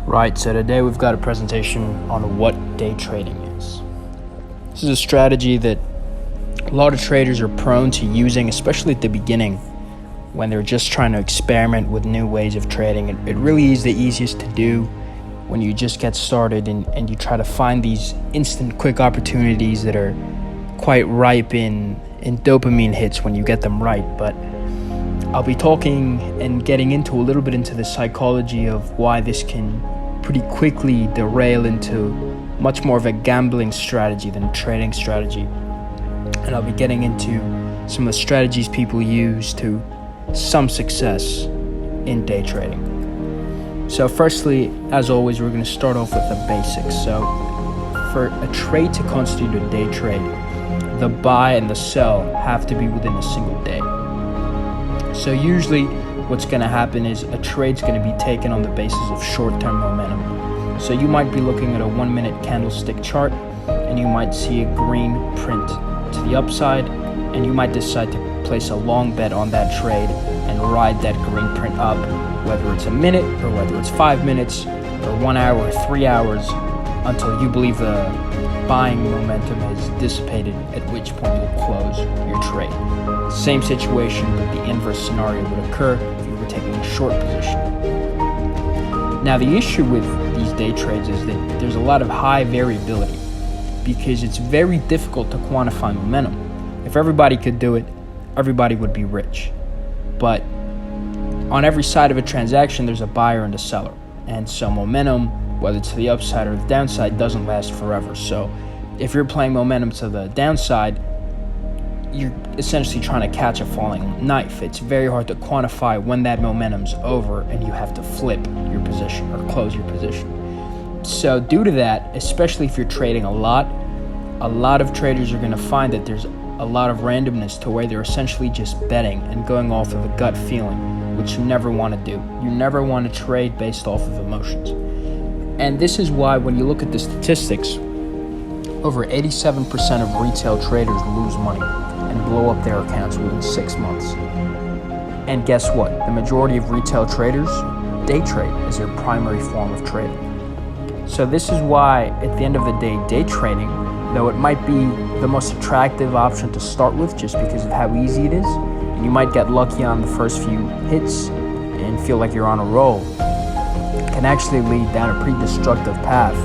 Right, so today we've got a presentation on what day trading is. This is a strategy that a lot of traders are prone to using, especially at the beginning when they're just trying to experiment with new ways of trading. It really is the easiest to do when you just get started and you try to find these instant quick opportunities that are quite ripe in dopamine hits when you get them right. But I'll be talking and getting into a little bit into the psychology of why this can pretty quickly derail into much more of a gambling strategy than a trading strategy. And I'll be getting into some of the strategies people use to some success in day trading. So firstly, as always, we're going to start off with the basics. So for a trade to constitute a day trade, the buy and the sell have to be within a single day. So usually what's going to happen is a trade's going to be taken on the basis of short-term momentum. So you might be looking at a 1-minute candlestick chart and you might see a green print to the upside, and you might decide to place a long bet on that trade and ride that green print up, whether it's a minute or whether it's 5 minutes or 1 hour or 3 hours, until you believe the buying momentum has dissipated, at which point you'll close your trade. Same situation, but the inverse scenario would occur if you were taking a short position. Now, the issue with these day trades is that there's a lot of high variability because it's very difficult to quantify momentum. If everybody could do it, everybody would be rich. But on every side of a transaction, there's a buyer and a seller. And so momentum, whether it's to the upside or the downside, doesn't last forever. So if you're playing momentum to the downside, you're essentially trying to catch a falling knife. It's very hard to quantify when that momentum's over and you have to flip your position or close your position. So due to that, especially if you're trading a lot of traders are going to find that there's a lot of randomness to where they're essentially just betting and going off of a gut feeling, which you never want to do. You never want to trade based off of emotions. And this is why when you look at the statistics, over 87% of retail traders lose money and blow up their accounts within 6 months. And guess what? The majority of retail traders day trade as their primary form of trading. So this is why at the end of the day, day trading, though it might be the most attractive option to start with just because of how easy it is, and you might get lucky on the first few hits and feel like you're on a roll, can actually lead down a pretty destructive path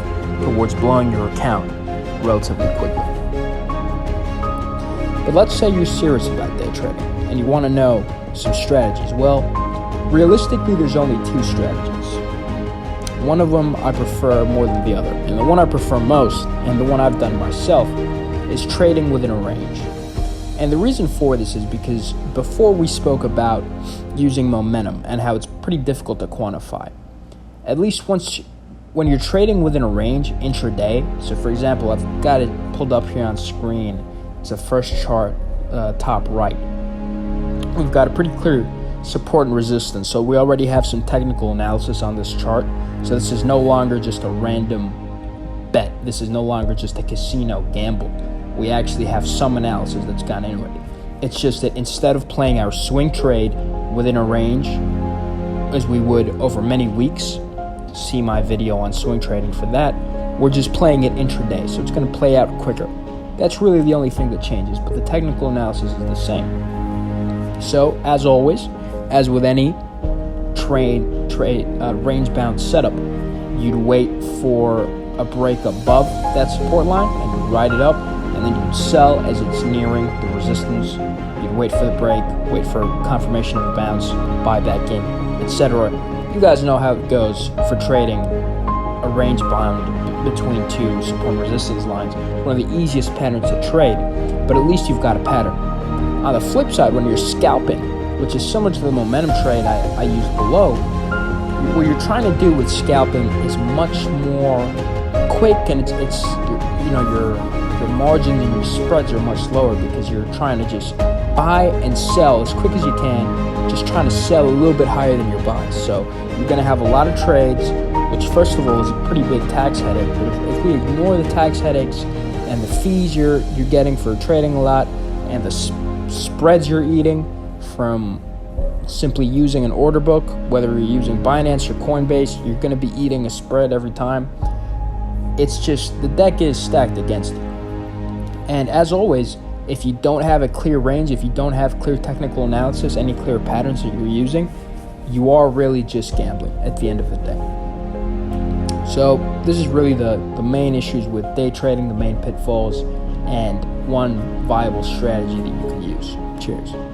towards blowing your account relatively quickly. But let's say you're serious about day trading and you want to know some strategies. Well, realistically, there's only 2 strategies. One of them I prefer more than the other, and the one I prefer most, and the one I've done myself, is trading within a range. And the reason for this is because before we spoke about using momentum and how it's pretty difficult to quantify. At least when you're trading within a range intraday, so for example, I've got it pulled up here on screen. It's the first chart, top right. We've got a pretty clear support and resistance, so we already have some technical analysis on this chart. So this is no longer just a random bet. This is no longer just a casino gamble. We actually have some analysis that's gone into it. It's just that instead of playing our swing trade within a range, as we would over many weeks, see my video on swing trading for that, we're just playing it intraday, so it's going to play out quicker. That's really the only thing that changes, but the technical analysis is the same. So as always, as with any range-bound setup, you'd wait for a break above that support line and you'd ride it up, and then you'd sell as it's nearing the resistance. You'd wait for the break, wait for confirmation of a bounce, buy back in, etc. You guys know how it goes for trading a range bound between 2 support and resistance lines. One of the easiest patterns to trade, but at least you've got a pattern. On the flip side, when you're scalping, which is similar to the momentum trade I used below, what you're trying to do with scalping is much more quick, and it's your margins and your spreads are much lower because you're trying to just buy and sell as quick as you can, just trying to sell a little bit higher than your buys. So you're going to have a lot of trades, which first of all is a pretty big tax headache. But if we ignore the tax headaches and the fees you're getting for trading a lot and the spreads you're eating from simply using an order book, whether you're using Binance or Coinbase, you're going to be eating a spread every time. It's just the deck is stacked against you. And as always, if you don't have a clear range, if you don't have clear technical analysis, any clear patterns that you're using, you are really just gambling at the end of the day. So this is really the main issues with day trading, the main pitfalls, and one viable strategy that you can use. Cheers.